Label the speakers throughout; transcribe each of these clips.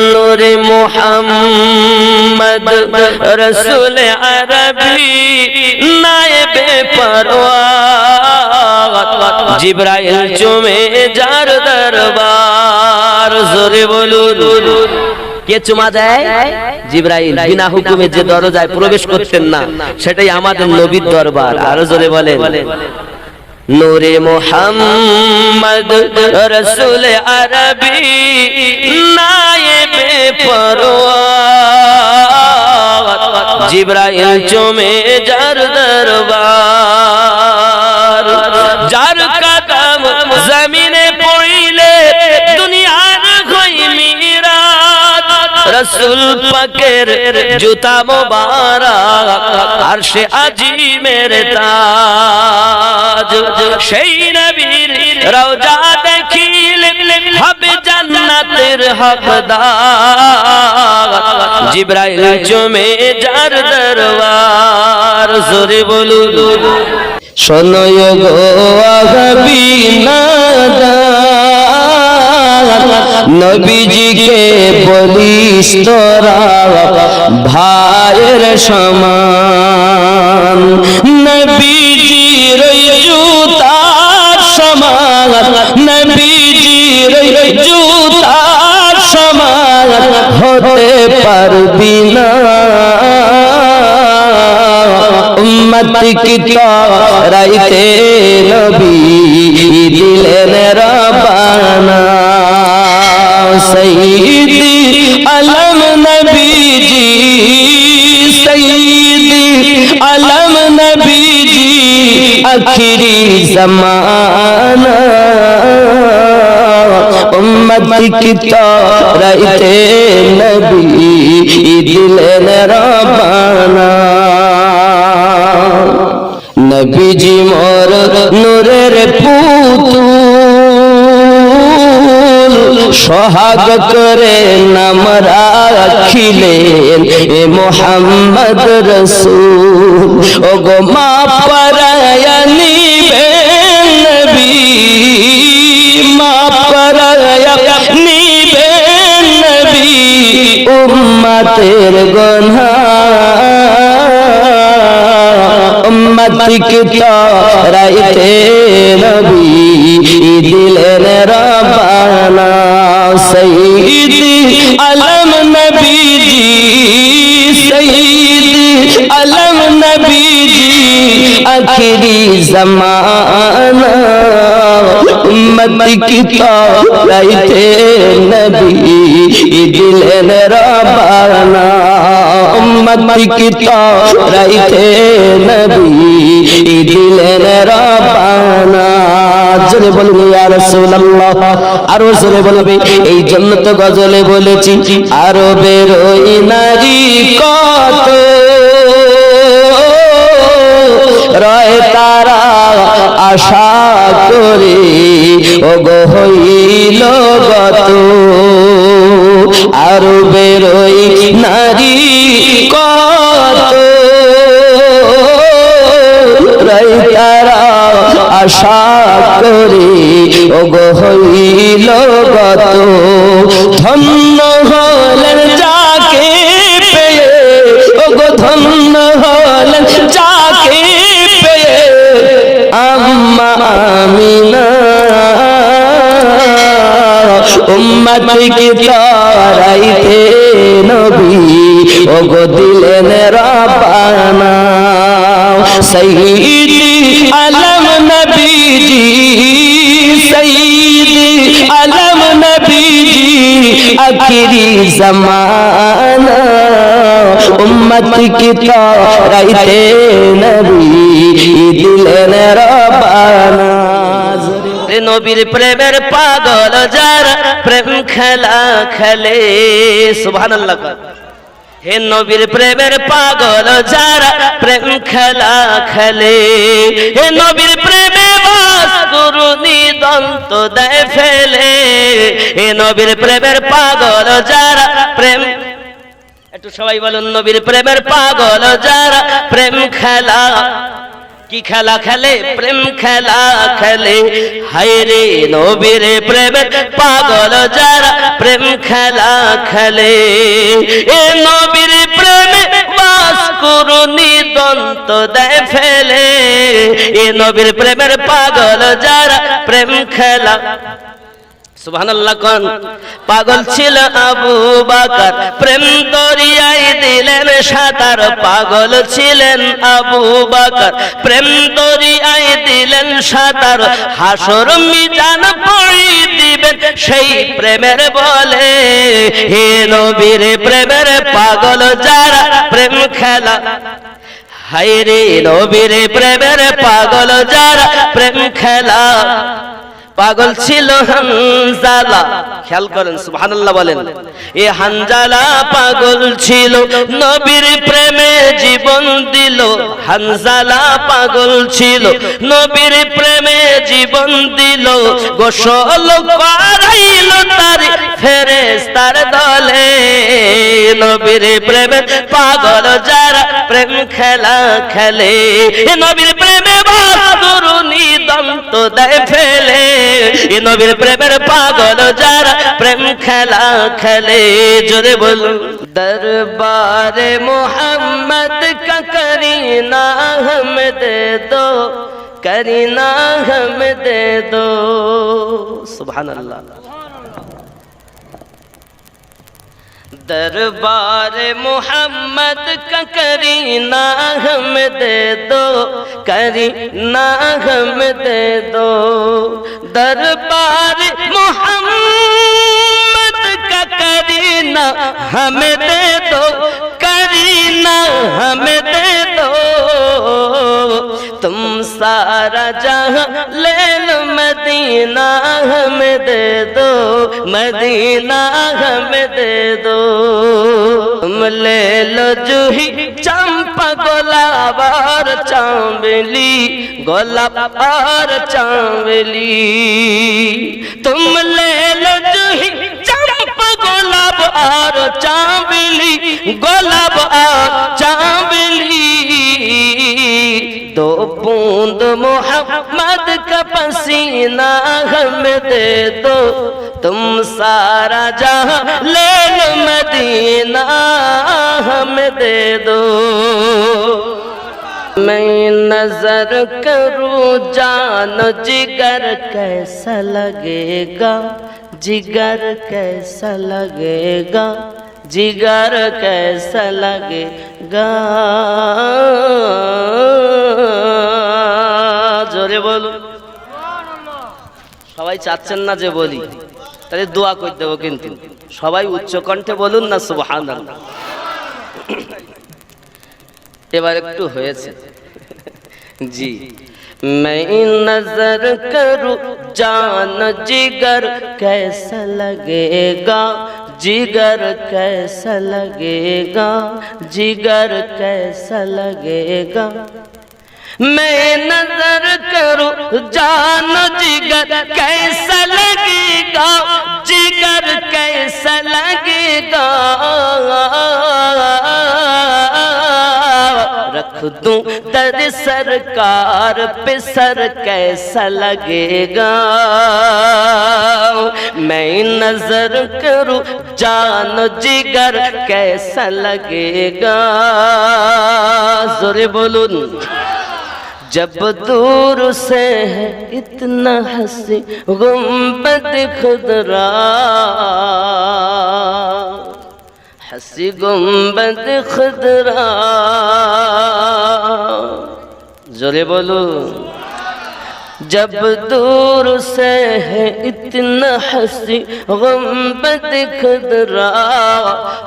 Speaker 1: নূরে মুহাম্মদ রসুল আরবি নায়েবে পরওয়ার জিবরাইল চুমে যার দরবার জোরে বলুন কে চুমা দেয় জিবরাইল বিনা হুকুমে যে দরজায় প্রবেশ করতেন না সেটাই আমাদের নবীর দরবার আরো জোরে বলেন নূরে মুহাম্মদ রসুল আরবি নায়েবে পরওয়ার জিবরাইল চুমে যার দরবার যার কদম জমিনে পড়িলে দুনিয়ার হই মিরাত রসুল পাকের জুতা মোবারক আরশে আজিমের তাজ সেই নবীর রওজা দেখিলে হবে জান্নাতের হকদার জিবরাইল চুমে যার দরবার জোরে বলুন শোনো গো আগাবী নাদা নবীজিকে বলিস তোরা ভাইয়ের সমান নবীজির জুতার সমান নবীজির জুতার সমান হতে পারবি না উম্মত কি তরাইতে নবী দিলেন রব্বানা সৈয়দি আলম নবীজি সৈয়দি আলম নবীজি আখিরি জামানা উম্মত কি তরাইতে নবী দিলেন রব্বানা নবীজি মোর নূরের পুতুল সোহাগ করে নাম রাখিলেন এ মুহাম্মদ রসূল ও গো মা পরায়া নিবেন নবী মা পরায়া নিবেন নবী উম্মতের গুনাহ উম্মত কি তরাইতে নবী দিলেন রব্বানা সৈয়দি আলম নবীজি সৈয়দি আলম নবীজি আখিরি জামানা উম্মত কি তরাইতে নবী দিলেন রব্বানা উম্মত কি তরাইতে নবী দিলেন রব্বানা জোরে বলুন ইয়া রাসূলুল্লাহ আরো জোরে বলবে এই জন্য তো গজলে বলেছি আরবের ওই নারী কত রয় তারা আশা করে ও গো হইল গত আরবের ওই নারী কত রয় তারা আশা করে ও গো হইল গত ধন্য হলেন যাকে পেয়ে ও গো ধন্য হলেন যাকে পেয়ে আম্মা আমিনা উম্মত কি তরাইতে নবী ও গো দিলেন রব্বানা সৈয়দি আলম নবীজি সৈয়দি আলম নবীজি আখিরি জামানা উম্মত কি তরাইতে নবী দিলেন রব্বানা নবীর প্রেমের পাগল যারা প্রেম খেলা খেলে সুবহানাল্লাহ হে নবীর প্রেমের পাগল যারা প্রেম খেলা খেলে হে নবীর প্রেমে বাস গুরুনি দন্ত দেয় ফেলে হে নবীর প্রেমের পাগল যারা প্রেম একটু সবাই বলুন নবীর প্রেমের পাগল যারা প্রেম খেলা কি খেলা খেলে প্রেম খেলা খেলে হায় রে নবীর প্রেমের পাগল যারা প্রেম খেলা খেলে এ নবীর প্রেমে বাস করুনি দন্ত দেয় ফেলে এ নবীর প্রেমের পাগল যারা প্রেম খেলা সুবহানাল্লাহ কোন পাগল ছিল আবু বকর প্রেম দরিয়ায় দিলেন সাঁতার পাগল ছিলেন আবু বকর প্রেম দরিয়ায় দিলেন সাঁতার হাসর মিজান পড়ি দিবেন সেই প্রেমের বলে হে নবীর প্রেমের পাগল যারা প্রেম খেলা হায় রে নবীর প্রেমের পাগল যারা প্রেম খেলা পাগল ছিল হানজালা খেয়াল করেন সুবহানাল্লাহ বলেন এ হানজালা পাগল ছিল নবীর প্রেমে জীবন দিল হানজালা পাগল ছিল নবীর প্রেমে জীবন দিল গোসল করাইল তার ফেরেশতার দলে নবীর প্রেমে পাগল যারা প্রেম খেলা খেলে নবীর প্রেমে বাদুরুনি দন্ত দেয় ফেলে নবীর প্রেমের পাগল যারা প্রেম খেলা খেলে জোরে বলুন দরবারে মোহাম্মদ কা করিনা हम दे दो करीना हम दे दो सुभान अल्लाह दरबार मोहम्मद का करीना हम दे दो करीना हम दे दो दरबार मोहम्मद का करीना हम दे दो करीना हम दे दो तुम सारा जहां ले लो मदीना हम दे दो मदीना हम दे दो तुम ले लो जूही चंपा गुलाब और चांदनी गुलाब और चांदनी तुम ले लो जूही चंपा गुलाब और चांदनी गुलाब और चांदनी दो बूंद मोहम्मद का पसीना हम दे दो तुम सारा जहां ले लो मदीना हम दे दो मैं नजर करूं जान जिगर कैसा लगेगा जिगर कैसा लगेगा जिगर कैसा लगेगा জোরে বলুন সবাই চাচ্ছেন না যে বলি তাহলে দোয়া করে দেব কিন্তু সবাই উচ্চ কণ্ঠে বলুন না সুবহানাল্লাহ এবার একটু হয়েছে জি मैं नजर करूं जान जिगर कैसा लगेगा जिगर कैसा लगेगा जिगर कैसा लगेगा मैं नजर करूं जान जिगर कैसा लगेगा जिगर कैसा लगेगा रख दूं दर सरकार पे सर कैसा लगेगा मैं नजर करूं जान जिगर कैसा लगेगा जोरे बोलूं जब दूर से है इतना हंसी गुंबद खुदरा हंसी गुंबद खुदरा जोरे बोलो जब दूर से है इतना हंसी गुंबद खुदरा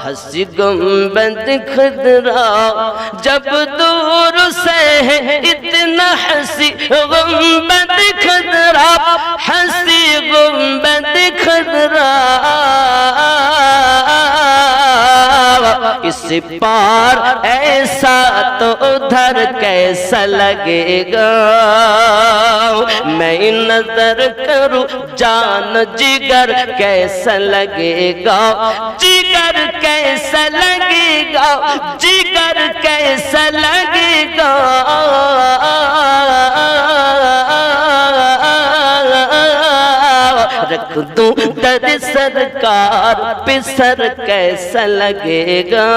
Speaker 1: हंसी गुंबद खुदरा जब दूर से है इतना हंसी गुंबद खुदरा हंसी गुंबद खुदरा इस पार ऐसा तो उधर कैसा लगेगा मैं नजर करूं जान जिगर कैसा लगेगा जिगर कैसा लगेगा लगेगा जिगर कैसा लगेगा रख दूं दर सरकार पे सर कैसा लगेगा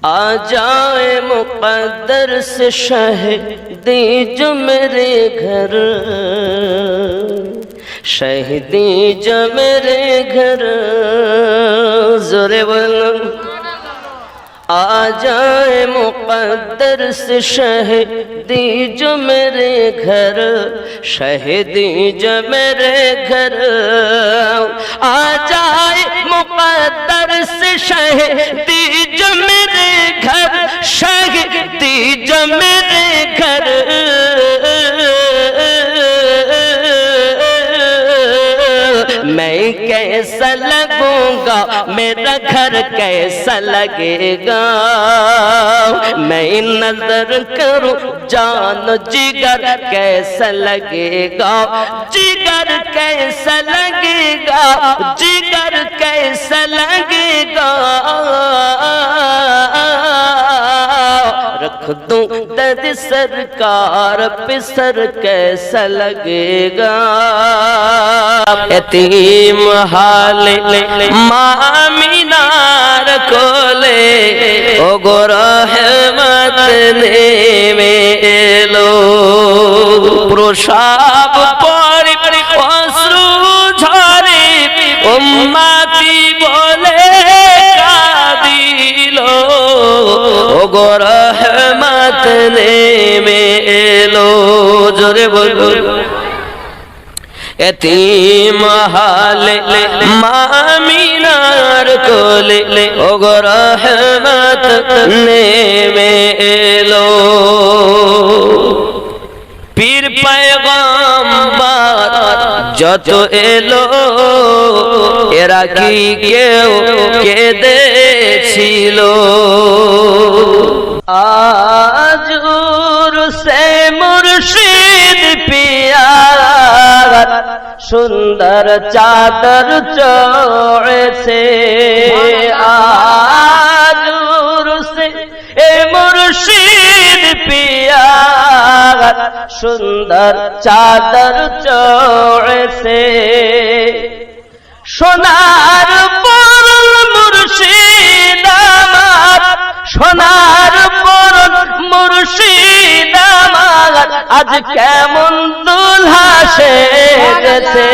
Speaker 1: आ जाए मुक़द्दर से शहीदी जो मेरे घर शहीदी जो मेरे घर जोरे बोलो आ जाए मुक़द्दर से शहीदी जो मेरे घर शहीदी जो मेरे घर आ जाए मुक़द्दर से शहीदी जो मेरे घर शहीदी जो मेरे घर मैं कैसा लगूंगा मेरा घर कैसा लगेगा मैं नजर करूं जान जिगर कैसा लगेगा जिगर कैसा लगेगा जिगर कैसा लगेगा रख दूं दर सरकार पे सर कैसा लगेगा यतीम हाले मामिनार कोले ओ गो रहमत ने मेलो प्रसाब पड़े अश्रु झरे उम्मती बोले कादिलो ओ गो रहमत ने मेलो जोरे बोलो यतीम हाले मामिनार कोले ओ गो रहमत ने मेलो पीर पैगम्बर যত এলো এরা কি কেউ কেঁদেছিল আজুর সে মুর্শিদ পিয়া সুন্দর চাদর চড়েছে আজুর সে মুর্শিদ পিয়া সুন্দর চাদর চড়েছে সোনার পরল মুর্শিদ আমার সোনার পরল মুর্শিদ আমার আজ কেমন দুলহা সেজেছে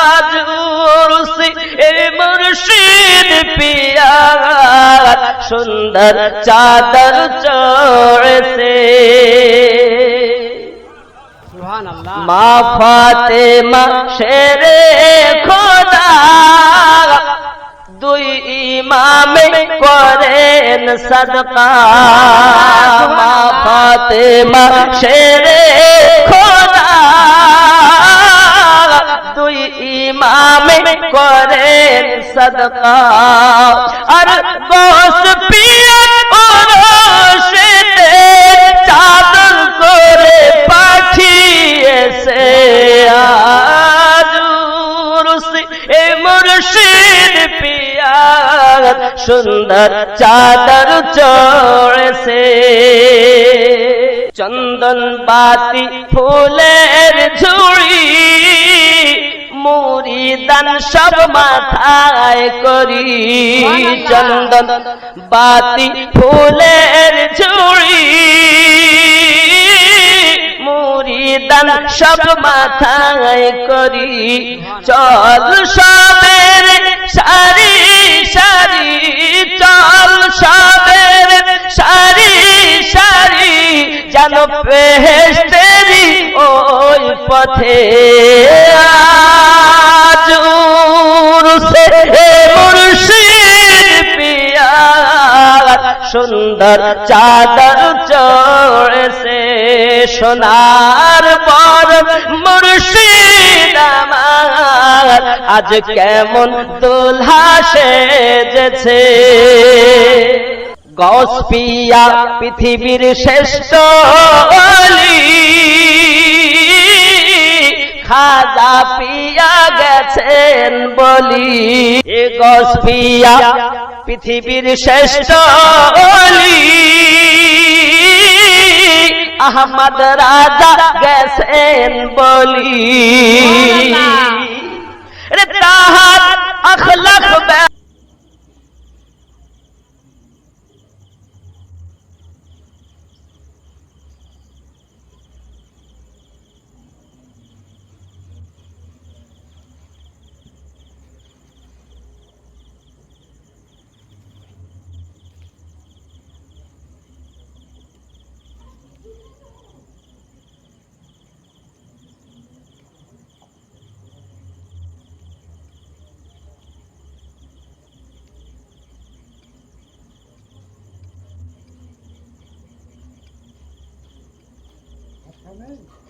Speaker 1: আজ উরসে মুর্শিদ পিয়া সুন্দর চাদর চড়েছে মা ফাতেমা শেরে খোদা দুই ইমামে করেন সাদকা মা ফাতেমা শেরে খোদা দুই ইমামে করেন সাদকা আর গোস পিয়া ওরশেতে চাদর করে পাঠিয়েছে আজ উরসে মুর্শিদ পিয়া সুন্দর চাদর চড়েছে চন্দন বাতি ফুলের ঝুড়ি মুরিদান সব মাথায় করি চন্দন বাতি ফুলের ঝুড়ি মুরিদান সব মাথায় করি চল সবের সারি সারি চল সবের সারি সারি যেন বেহেশতেরি ওই পথে আজ উরসে মুর্শিদ পিয়া সুন্দর চাদর চড়েছে সোনার পর মুর্শিদ আমার আজ কেমন দুলহা সেজেছে গৌস পিয়া পৃথিবীর শ্রেষ্ঠ ওলি খাজা পিয়া গেছেন বলি, এ গস পিয়া পৃথিবীর শ্রেষ্ঠ ওলি, আহমদ রাজা গেছেন বলি, রে তাহার আখলাক
Speaker 2: Amen.